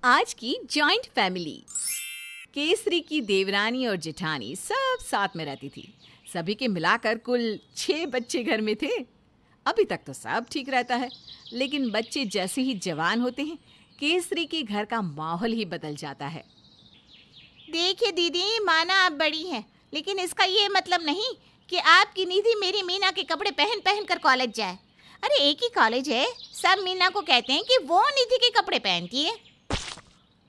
आज की joint family. Kesari की देवरानी और जेठानी सब साथ में रहती थी। सभी के मिलाकर कुल 6 बच्चे घर में थे। अभी तक तो सब ठीक रहता है, लेकिन बच्चे जैसे ही जवान होते हैं, केसरी के घर का माहौल ही बदल जाता है। देखिए दीदी, माना आप बड़ी हैं, लेकिन इसका ये मतलब नहीं कि आपकी निधि मेरी मीना के कपड़े पहन पहन कर कॉलेज जाए। अरे एक ही कॉलेज है, सब मीना को कहते हैं कि वो निधि के कपड़े पहनती है।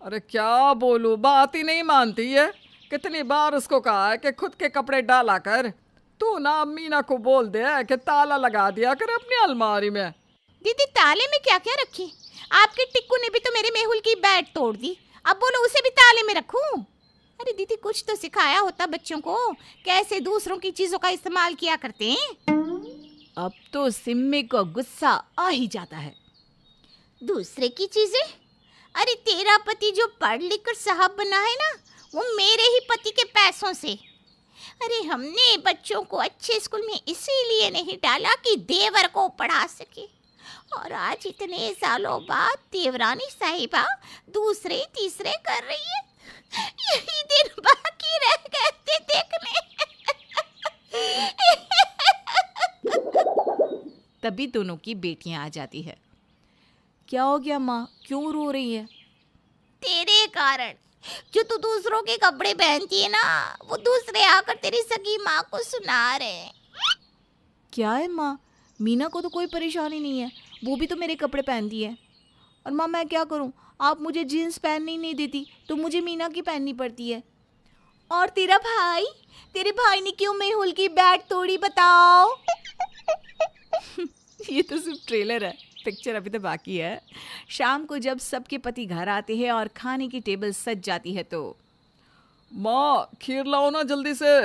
अरे क्या बोलूं, बात ही नहीं मानती है। कितनी बार उसको कहा है कि खुद के कपड़े डाला कर। तू ना मीना को बोल दे कि ताला लगा दिया कर अपनी अलमारी में। दीदी ताले में क्या क्या रखी? आपके टिक्कू ने भी तो मेरे मेहुल की बैट तोड़ दी, अब बोलो उसे भी ताले में रखूं? अरे दीदी कुछ तो सिखाया होता बच्चों को, कैसे दूसरों की चीजों का इस्तेमाल किया करते हैं। अब तो सिम्मी को गुस्सा आ ही जाता है। दूसरे की चीजें? अरे तेरा पति जो पढ़ लिख कर साहब बना है ना, वो मेरे ही पति के पैसों से। अरे हमने बच्चों को अच्छे स्कूल में इसीलिए नहीं डाला कि देवर को पढ़ा सके, और आज इतने सालों बाद देवरानी साहिबा दूसरे तीसरे कर रही है। यही दिन बाकी रह गए थे देखने। तभी दोनों की बेटियां आ जाती है। क्या हो गया माँ, क्यों रो रही है? तेरे कारण। जो तू दूसरों के कपड़े पहनती है ना, वो दूसरे आकर तेरी सगी माँ को सुना रहे हैं। क्या है माँ, मीना को तो कोई परेशानी नहीं है, वो भी तो मेरे कपड़े पहनती है। और माँ मैं क्या करूँ, आप मुझे जीन्स पहनने ही नहीं देती तो मुझे मीना की पहननी पड़ती है। और तेरा भाई, तेरे भाई ने क्यों मेहुल की बैट तोड़ी बताओ? ये तो सिर्फ ट्रेलर है, पिक्चर अभी तो बाकी है। शाम को जब सबके पति घर आते हैं और खाने की टेबल सज जाती है तो माँ खीर लाओ ना जल्दी से।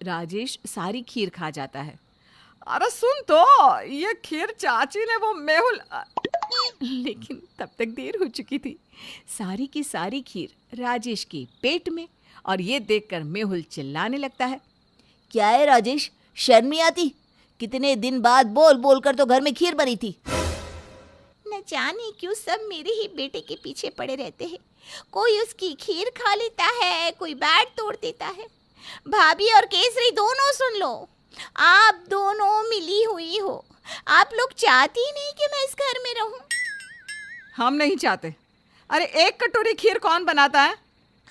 राजेश सारी खीर खा जाता है। अरे सुन तो, ये खीर चाची ने वो मेहुल। लेकिन तब तक देर हो चुकी थी। सारी की सारी खीर राजेश के पेट में, और ये देखकर मेहुल चिल्लाने लगता है। क्या है राजेश, शर्म नहीं आती? कितने दिन बाद बोल बोल कर तो घर में खीर बनी थी। न जाने क्यों सब मेरे ही बेटे के पीछे पड़े रहते हैं। कोई उसकी खीर खा लेता है, कोई बैट तोड़ देता है। भाभी और केसरी दोनों सुन लो, आप दोनों मिली हुई हो। आप लोग चाहती ही नहीं कि मैं इस घर में रहूं। हम नहीं चाहते। अरे एक कटोरी खीर कौन बनाता है?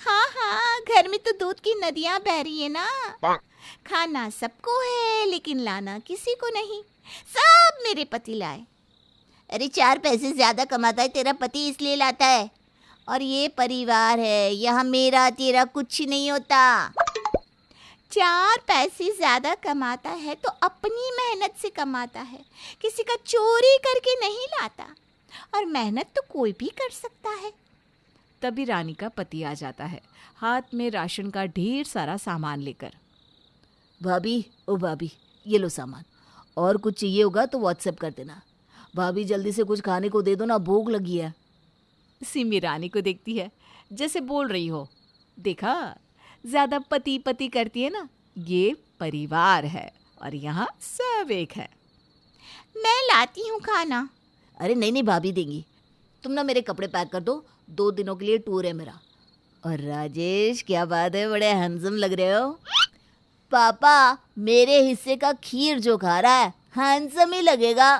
हाँ हाँ, घर में तो दूध की नदियां बह रही है ना। खाना सबको है, लेकिन लाना किसी को नहीं। सब मेरे पति लाए। अरे 4 पैसे ज्यादा कमाता है तेरा पति, इसलिए लाता है। और ये परिवार है, यहाँ मेरा तेरा कुछ नहीं होता। 4 पैसे ज्यादा कमाता है तो अपनी मेहनत से कमाता है, किसी का चोरी करके नहीं लाता। और मेहनत तो कोई भी कर सकता है। तभी रानी का पति आ जाता है, हाथ में राशन का ढेर सारा सामान लेकर। भाभी, ओ भाभी, ये लो सामान, और कुछ चाहिए होगा तो व्हाट्सएप कर देना। भाभी जल्दी से कुछ खाने को दे दो ना, भूख लगी है। सिमी रानी को देखती है, जैसे बोल रही हो, देखा ज्यादा पति पति करती है ना, ये परिवार है और यहाँ सब एक है। मैं लाती हूँ खाना। अरे नहीं नहीं, भाभी देंगी। तुम ना मेरे कपड़े पैक कर दो, 2 दिनों के लिए टूर है मेरा। और राजेश क्या बात है, बड़े हैंडसम लग रहे हो। पापा मेरे हिस्से का खीर जो खा रहा है हैंडसम ही लगेगा।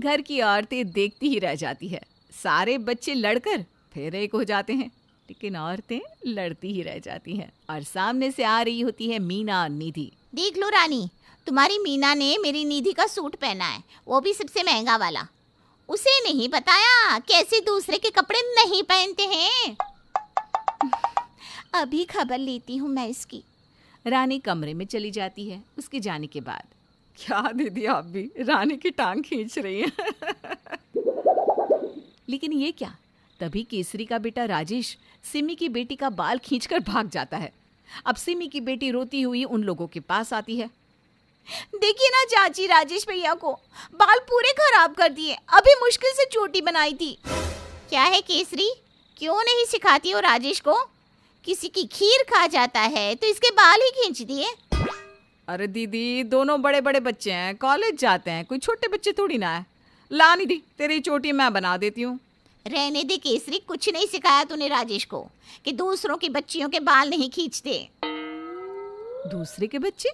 घर की औरतें देखती ही रह जाती है। सारे बच्चे लड़कर फिर एक हो जाते हैं, लेकिन औरतें लड़ती ही रह जाती हैं। और सामने से आ रही होती है मीना और निधि। देख लो रानी, तुम्हारी मीना ने मेरी निधि का सूट पहना है, वो भी सबसे महंगा वाला। उसे नहीं बताया कैसे दूसरे के कपड़े नहीं पहनते हैं। अभी खबर लेती हूँ मैं इसकी। रानी कमरे में चली जाती है। उसके जाने के बाद क्या दीदी, आप भी रानी की टांग खींच रही हैं। लेकिन ये क्या, तभी केसरी का बेटा राजेश सिमी की बेटी का बाल खींचकर भाग जाता है। अब सिमी की बेटी रोती हुई उन लोगों के पास आती है। देखिए ना चाची, राजेश भैया को बाल पूरे खराब कर दिए, अभी मुश्किल से चोटी बनाई थी। क्या है केसरी, क्यों नहीं सिखाती हो राजेश को? किसी की खीर खा जाता है तो इसके बाल ही खींच दिए। अरे दीदी, दोनों बड़े बड़े बच्चे हैं, कॉलेज जाते हैं, कोई छोटे बच्चे थोड़ी ना है। ला निधि, तेरी चोटी मैं बना देती हूँ। रहने दे केसरी, कुछ नहीं सिखाया तूने राजेश को कि दूसरों की बच्चियों के बाल नहीं खींचते। दूसरे के बच्चे?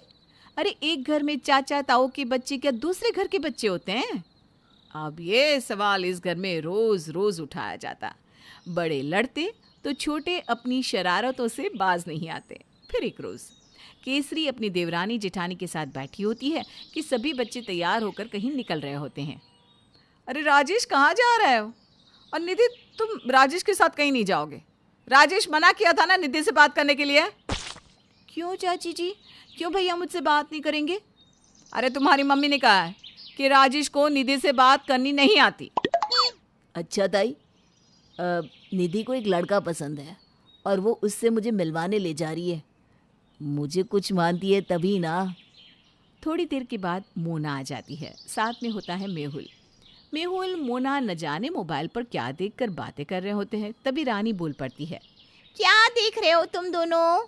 अरे एक घर में चाचा ताऊ के बच्चे क्या दूसरे घर के बच्चे होते हैं? अब ये सवाल इस घर में रोज रोज उठाया जाता। बड़े लड़ते तो छोटे अपनी शरारतों से बाज नहीं आते। फिर एक रोज केसरी अपनी देवरानी जेठानी के साथ बैठी होती है कि सभी बच्चे तैयार होकर कहीं निकल रहे होते हैं। अरे राजेश, कहाँ जा रहे हो? और निधि, तुम राजेश के साथ कहीं नहीं जाओगे। राजेश मना किया था ना निधि से बात करने के लिए। क्यों चाची जी, क्यों भैया मुझसे बात नहीं करेंगे? अरे तुम्हारी मम्मी ने कहा है कि राजेश को निधि से बात करनी नहीं आती। अच्छा ताई, निधि को एक लड़का पसंद है और वो उससे मुझे मिलवाने ले जा रही है। मुझे कुछ मानती है तभी ना। थोड़ी देर के बाद मोना आ जाती है, साथ में होता है मेहुल। मेहुल मोना न जाने मोबाइल पर क्या देखकर बातें कर रहे होते हैं। तभी रानी बोल पड़ती है। क्या देख रहे हो तुम दोनों?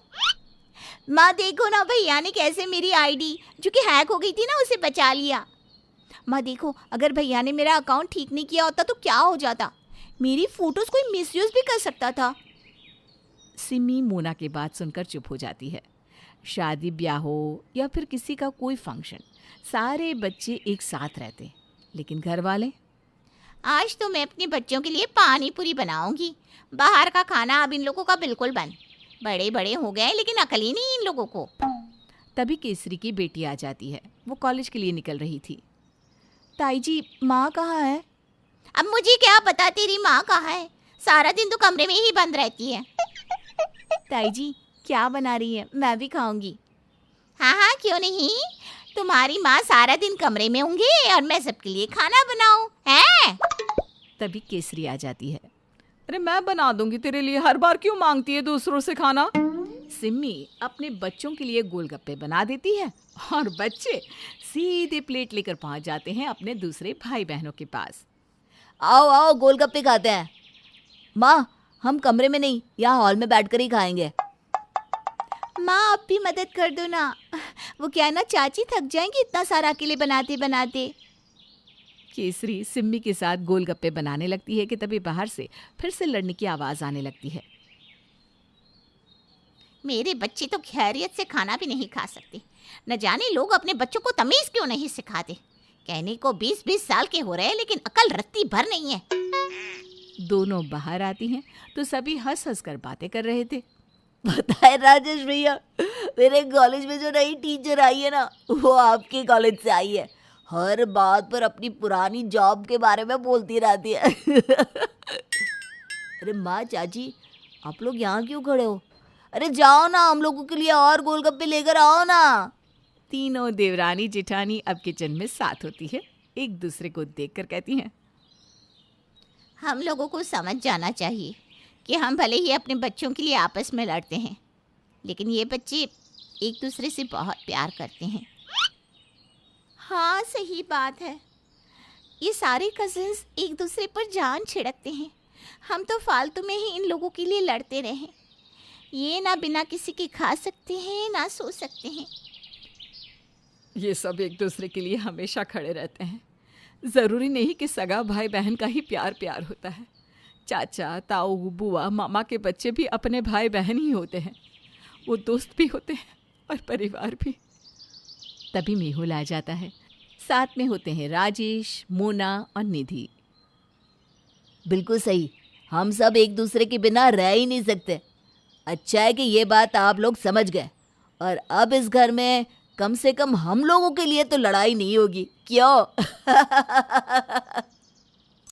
माँ देखो ना, भैया ने कैसे मेरी आईडी जो कि हैक हो गई थी ना उसे बचा लिया। माँ देखो, अगर भैया ने मेरा अकाउंट ठीक नहीं किया होता तो क्या हो जाता। मेरी फोटोज कोई मिसयूज भी कर सकता था। सिमी मोना की बात सुनकर चुप हो जाती है। शादी ब्याह हो या फिर किसी का कोई फंक्शन, सारे बच्चे एक साथ रहते, लेकिन घर वाले? आज तो मैं अपने बच्चों के लिए पानी पूरी बनाऊंगी। बाहर का खाना अब इन लोगों का बिल्कुल बंद। बड़े बड़े हो गए लेकिन अकल ही नहीं इन लोगों को। तभी केसरी की बेटी आ जाती है। वो कॉलेज के लिए निकल रही थी। ताई जी, माँ कहाँ है? अब मुझे क्या पता तेरी माँ कहाँ है, सारा दिन तो कमरे में ही बंद रहती है। ताई जी, क्या बना रही है? मैं भी खाऊंगी। हाँ हाँ, क्यों नहीं। तुम्हारी माँ सारा दिन कमरे में होंगी और मैं सबके लिए खाना बनाऊं है। तभी केसरी आ जाती है। अरे मैं बना दूंगी तेरे लिए, हर बार क्यों मांगती है दूसरों से खाना? सिमी अपने बच्चों के लिए गोलगप्पे बना देती है और बच्चे सीधे प्लेट लेकर पहुंच जाते हैं अपने दूसरे भाई बहनों के पास। आओ आओ, गोलगप्पे खाते हैं। माँ, हम कमरे में नहीं, यहाँ हॉल में बैठकर ही खाएंगे। माँ आप भी मदद कर दो ना। वो क्या ना, चाची थक जाएंगी इतना सारा अकेले बनाते बनाते। केसरी सिम्मी के साथ गोलगप्पे बनाने लगती है कि तभी बाहर से फिर से लड़ने की आवाज आने लगती है। मेरे बच्चे तो खैरियत से खाना भी नहीं खा सकते। न जाने लोग अपने बच्चों को तमीज क्यों नहीं सिखाते। कहने को 20-20 साल के हो रहे हैं लेकिन अकल रत्ती भर नहीं है। दोनों बाहर आती हैं तो सभी हंस हंस कर बातें कर रहे थे। पता है राजेश भैया, मेरे कॉलेज में जो नई टीचर आई है ना, वो आपके कॉलेज से आई है। हर बात पर अपनी पुरानी जॉब के बारे में बोलती रहती है। अरे माँ, चाची, आप लोग यहाँ क्यों खड़े हो? अरे जाओ ना, हम लोगों के लिए और गोलगप्पे लेकर आओ ना। तीनों देवरानी जेठानी अब किचन में साथ होती है। एक दूसरे को देखकर कहती हैं, हम लोगों को समझ जाना चाहिए कि हम भले ही अपने बच्चों के लिए आपस में लड़ते हैं, लेकिन ये बच्चे एक दूसरे से बहुत प्यार करते हैं। हाँ सही बात है। ये सारे कजिन्स एक दूसरे पर जान छिड़कते हैं। हम तो फालतू में ही इन लोगों के लिए लड़ते रहें। ये ना बिना किसी के खा सकते हैं ना सो सकते हैं। ये सब एक दूसरे के लिए हमेशा खड़े रहते हैं। ज़रूरी नहीं कि सगा भाई बहन का ही प्यार प्यार होता है। चाचा ताऊ बुआ मामा के बच्चे भी अपने भाई बहन ही होते हैं। वो दोस्त भी होते हैं और परिवार भी। तभी मेहुल आ जाता है। साथ में होते हैं राजेश, मोना और निधि। बिल्कुल सही, हम सब एक दूसरे के बिना रह ही नहीं सकते। अच्छा है कि ये बात आप लोग समझ गए और अब इस घर में कम से कम हम लोगों के लिए तो लड़ाई नहीं होगी, क्यों?